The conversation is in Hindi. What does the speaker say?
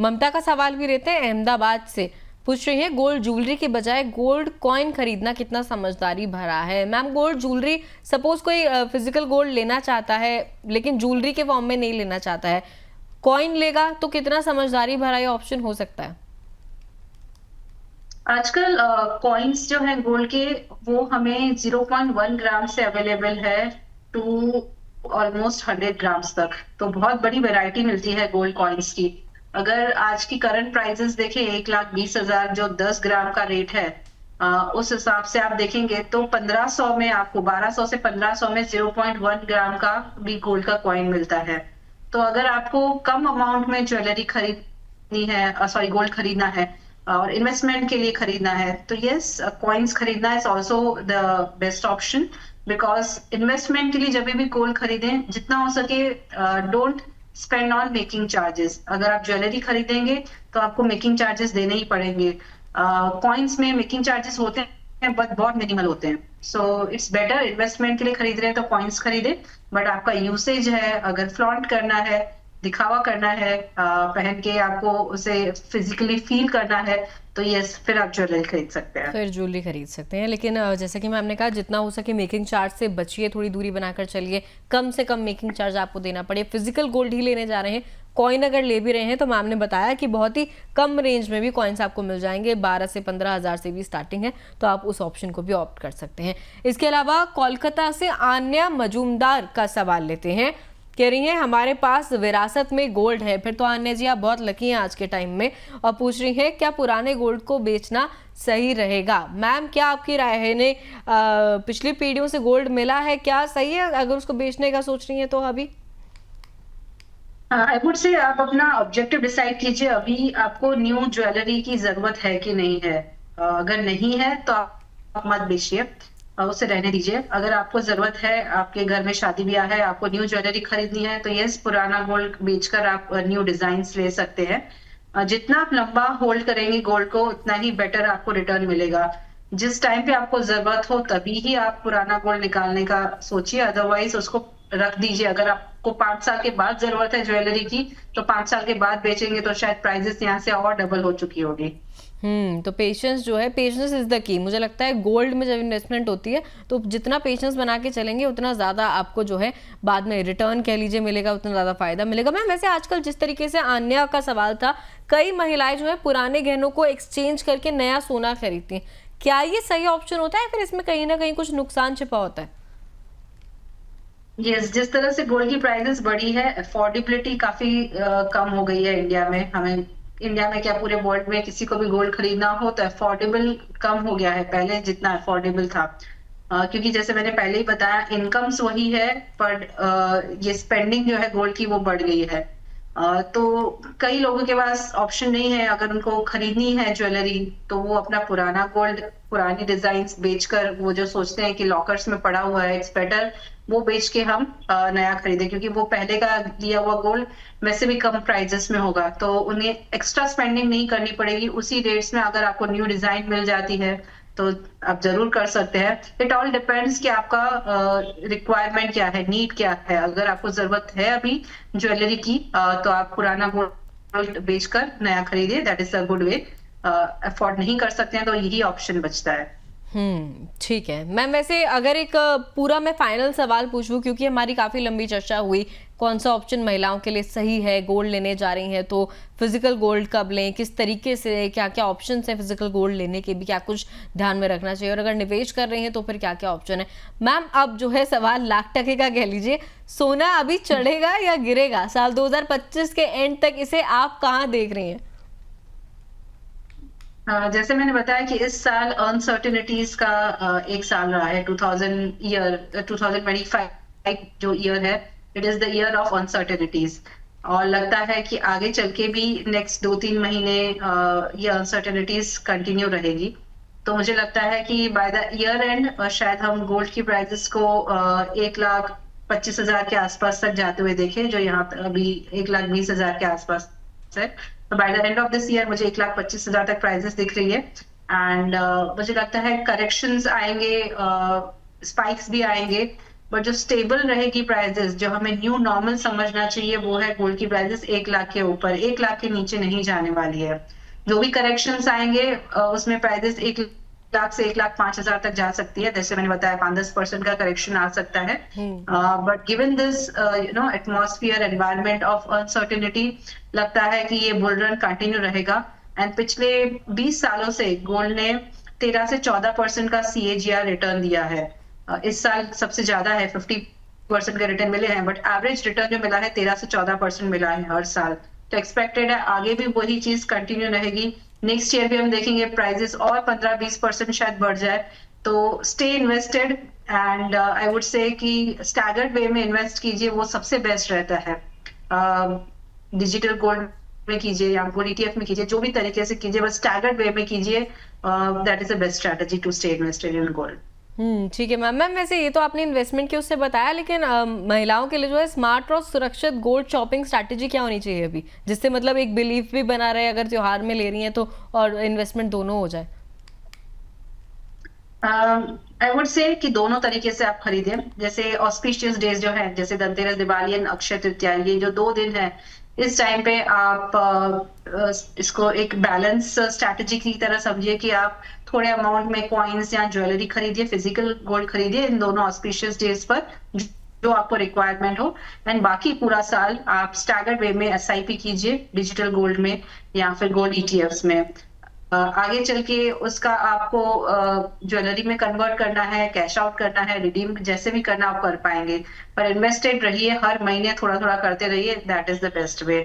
ममता का सवाल भी रहते हैं अहमदाबाद से, पूछ रही है गोल्ड ज्वेलरी के बजाय गोल्ड कॉइन खरीदना कितना समझदारी भरा है। मैम गोल्ड ज्वेलरी, सपोज कोई फिजिकल गोल्ड लेना चाहता है लेकिन ज्वेलरी के फॉर्म में नहीं लेना चाहता है, कॉइन लेगा तो कितना समझदारी भरा ये ऑप्शन हो सकता है? आजकल कॉइन्स जो है गोल्ड के, वो हमें 0.1 ग्राम से अवेलेबल है टू ऑलमोस्ट 100 ग्राम्स तक। तो बहुत बड़ी वैरायटी मिलती है गोल्ड कॉइन्स की। अगर आज की करंट प्राइसेस देखें 1,20,000 जो 10 ग्राम का रेट है, उस हिसाब से आप देखेंगे तो 1500 में आपको 1200 से 1500 में 0.1 ग्राम का भी गोल्ड का कॉइन मिलता है। तो अगर आपको कम अमाउंट में ज्वेलरी खरीदनी है, सॉरी गोल्ड खरीदना है और इन्वेस्टमेंट के लिए खरीदना है, तो यस, कॉइन्स खरीदना is also the best option. Because investment के लिए जब भी गोल्ड खरीदें, जितना हो सके don't spend on making charges. अगर आप ज्वेलरी खरीदेंगे तो आपको मेकिंग चार्जेस देने ही पड़ेंगे। कॉइन्स में मेकिंग चार्जेस होते हैं बट बहुत मिनिमल होते हैं। सो इट्स बेटर, इन्वेस्टमेंट के लिए खरीद रहे हैं तो कॉइन्स खरीदे, बट आपका यूसेज है, अगर फ्लॉन्ट करना है, दिखावा करना है, पहन के आपको उसे फिजिकली फील करना है, तो यस, फिर आप ज्वेलरी खरीद सकते हैं। फिर ज्वेलरी खरीद सकते हैं, लेकिन जैसे कि मैम ने कहा जितना हो सके मेकिंग चार्ज से बचिए, थोड़ी दूरी बनाकर चलिए, कम से कम मेकिंग चार्ज आपको देना पड़े। फिजिकल गोल्ड ही लेने जा रहे हैं, कॉइन अगर ले भी रहे हैं तो मैम ने बताया कि बहुत ही कम रेंज में भी कॉइन्स आपको मिल जाएंगे, 12 से 15 हज़ार से भी स्टार्टिंग है, तो आप उस ऑप्शन को भी ऑप्ट कर सकते हैं। इसके अलावा कोलकाता से आन्या मजूमदार का सवाल लेते हैं, कह रही हैं हमारे पास विरासत में गोल्ड है। फिर तो आन्या जी आप बहुत लकी हैं आज के टाइम में, और पूछ रही हैं क्या पुराने गोल्ड को बेचना सही रहेगा। मैम क्या आपकी राय है, इन्हें पिछली पीढ़ियों से गोल्ड मिला है, क्या सही है अगर उसको बेचने का सोच रही हैं तो? अभी आई वुड से आप अपना ऑब्जेक्टिव डिसाइड कीजिए, अभी आपको न्यू ज्वेलरी की जरूरत है कि नहीं है। अगर नहीं है तो आप मत बेचिए, उसे रहने दीजिए। अगर आपको जरूरत है, आपके घर में शादी ब्याह है, आपको न्यू ज्वेलरी खरीदनी है, तो यस, पुराना गोल्ड बेचकर आप न्यू डिजाइन ले सकते हैं। जितना आप लंबा होल्ड करेंगे गोल्ड को, उतना ही बेटर आपको रिटर्न मिलेगा। जिस टाइम पे आपको जरूरत हो तभी ही आप पुराना गोल्ड निकालने का सोचिए, अदरवाइज उसको रख दीजिए। अगर आपको 5 साल के बाद जरूरत है ज्वेलरी की, तो 5 साल के बाद बेचेंगे तो शायद प्राइसेस यहाँ से और डबल हो चुकी होगी। तो पेशेंस जो है, पेशेंस इज द की। मुझे लगता है गोल्ड में जब इन्वेस्टमेंट होती है तो जितना पेशेंस बना के चलेंगे उतना ज़्यादा आपको जो है बाद में रिटर्न कह लीजिए मिलेगा, उतना ज़्यादा फायदा मिलेगा। मैम वैसे आजकल जिस तरीके से आन्या का सवाल था, कई महिलाएं जो है पुराने गहनों को एक्सचेंज करके नया सोना खरीदती हैं, क्या ये सही ऑप्शन होता है, फिर इसमें कहीं ना कहीं कुछ नुकसान छिपा होता है? यस, जिस तरह से गोल्ड की प्राइसेस बढ़ी है, अफोर्डेबिलिटी काफी कम हो गई है इंडिया में। हमें इंडिया में क्या, पूरे वर्ल्ड में किसी को भी गोल्ड खरीदना हो तो अफोर्डेबल कम हो गया है पहले जितना अफोर्डेबल था। क्योंकि जैसे मैंने पहले ही बताया, इनकम्स वही है, पर ये स्पेंडिंग जो है गोल्ड की वो बढ़ गई है। तो कई लोगों के पास ऑप्शन नहीं है, अगर उनको खरीदनी है ज्वेलरी तो वो अपना पुराना गोल्ड, पुरानी डिजाइन्स बेचकर, वो जो सोचते हैं कि लॉकर्स में पड़ा हुआ है, इट्स बेटर वो बेच के हम नया खरीदें, क्योंकि वो पहले का लिया हुआ गोल्ड वैसे भी कम प्राइजेस में होगा, तो उन्हें एक्स्ट्रा स्पेंडिंग नहीं करनी पड़ेगी। उसी रेट्स में अगर आपको न्यू डिजाइन मिल जाती है तो आप जरूर कर सकते हैं। इट ऑल डिपेंड्स कि आपका रिक्वायरमेंट क्या है, नीड क्या है। अगर आपको जरूरत है अभी ज्वेलरी की, तो आप पुराना गोल्ड बेचकर नया खरीदिए, that is a good way. Afford नहीं कर सकते हैं तो यही ऑप्शन बचता है। ठीक है मैम। वैसे अगर एक पूरा मैं फाइनल सवाल पूछूं, क्योंकि हमारी काफ़ी लंबी चर्चा हुई कौन सा ऑप्शन महिलाओं के लिए सही है, गोल्ड लेने जा रही हैं तो फिजिकल गोल्ड कब लें, किस तरीके से, क्या क्या ऑप्शंस हैं फिजिकल गोल्ड लेने के भी, क्या कुछ ध्यान में रखना चाहिए, और अगर निवेश कर रही हैं तो फिर क्या क्या ऑप्शन है। मैम अब जो है सवाल लाख टके का कह लीजिए, सोना अभी चढ़ेगा या गिरेगा? साल 2025 के एंड तक इसे आप कहाँ देख रही हैं? जैसे मैंने बताया कि इस साल अनसर्टेनिटीज का एक साल रहा है। 2025 जो ईयर है, it is the year of uncertainties. और लगता है कि आगे चल के भी नेक्स्ट 2-3 महीने ये अनसर्टेनिटीज कंटिन्यू रहेगी। तो मुझे लगता है कि बाय द ईयर एंड शायद हम गोल्ड की प्राइसेस को 1,25,000 के आसपास तक जाते हुए देखें, जो यहाँ पे अभी 1,20,000 के आसपास है। तो by the end of this year मुझे 1,25,000 तक प्राइसेस दिख रही है। एंड मुझे लगता है करेक्शंस आएंगे, स्पाइक्स भी आएंगे, बट जो स्टेबल रहेगी प्राइजेस, जो हमें न्यू नॉर्मल समझना चाहिए, वो है गोल्ड की प्राइजेस 1 लाख के ऊपर, 1 लाख के नीचे नहीं जाने वाली है। जो भी करेक्शंस आएंगे उसमें प्राइजेस 1 लाख से 1,05,000 तक जा सकती है। जैसे मैंने बताया 5-10% का करेक्शन आ सकता है। But given this atmosphere environment of uncertainty, लगता है कि ये बुल रन कंटिन्यू रहेगा। एंड पिछले 20 सालों से गोल्ड ने 13 से 14% का CAGR रिटर्न दिया है। इस साल सबसे ज्यादा है, 50% के रिटर्न मिले हैं, बट एवरेज रिटर्न जो मिला है 13 से 14% मिला है हर साल। तो एक्सपेक्टेड है आगे भी वही चीज कंटिन्यू रहेगी। नेक्स्ट ईयर भी हम देखेंगे प्राइजेस और 15-20% शायद बढ़ जाए। तो stay invested, and I would say कि स्टैगर्ड वे में इन्वेस्ट कीजिए, वो सबसे बेस्ट रहता है। डिजिटल गोल्ड में कीजिए या गोल्ड ETF में कीजिए, जो भी तरीके से कीजिए, बस स्टैगर्ड वे में कीजिए। That is the best strategy to stay invested in gold. ठीक है मैम। मैम वैसे ये तो आपने इन्वेस्टमेंट के उससे बताया, लेकिन महिलाओं के लिए जो है स्मार्ट और सुरक्षित गोल्ड शॉपिंग स्ट्रैटेजी क्या होनी चाहिए अभी, जिससे मतलब एक बिलीफ भी बना रहे अगर त्योहार में ले रही हैं तो, और इन्वेस्टमेंट दोनों हो जाए। आई वुड से कि दोनों तरीके से आप खरीदें। जैसे ऑस्पिशियस डेज जो है, जैसे धनतेरस, दिवाली एंड अक्षय तृतीया, ये जो 2 दिन है, इस टाइम पे आप इसको एक बैलेंस स्ट्रैटेजी की तरह समझिए कि आप थोड़े अमाउंट में कॉइन्स या ज्वेलरी खरीदिए, फिजिकल गोल्ड खरीदिए इन दोनों ऑस्पिशियस डेज पर, जो आपको रिक्वायरमेंट हो। एंड बाकी पूरा साल आप स्टैगर्ड वे में SIP कीजिए, डिजिटल गोल्ड में या फिर गोल्ड ETFs में। आगे चल के उसका आपको ज्वेलरी में कन्वर्ट करना है, कैश आउट करना है, रिडीम जैसे भी करना आप कर पाएंगे, पर इन्वेस्टेड रहिए, हर महीने थोड़ा थोड़ा करते रहिए। That is the best way.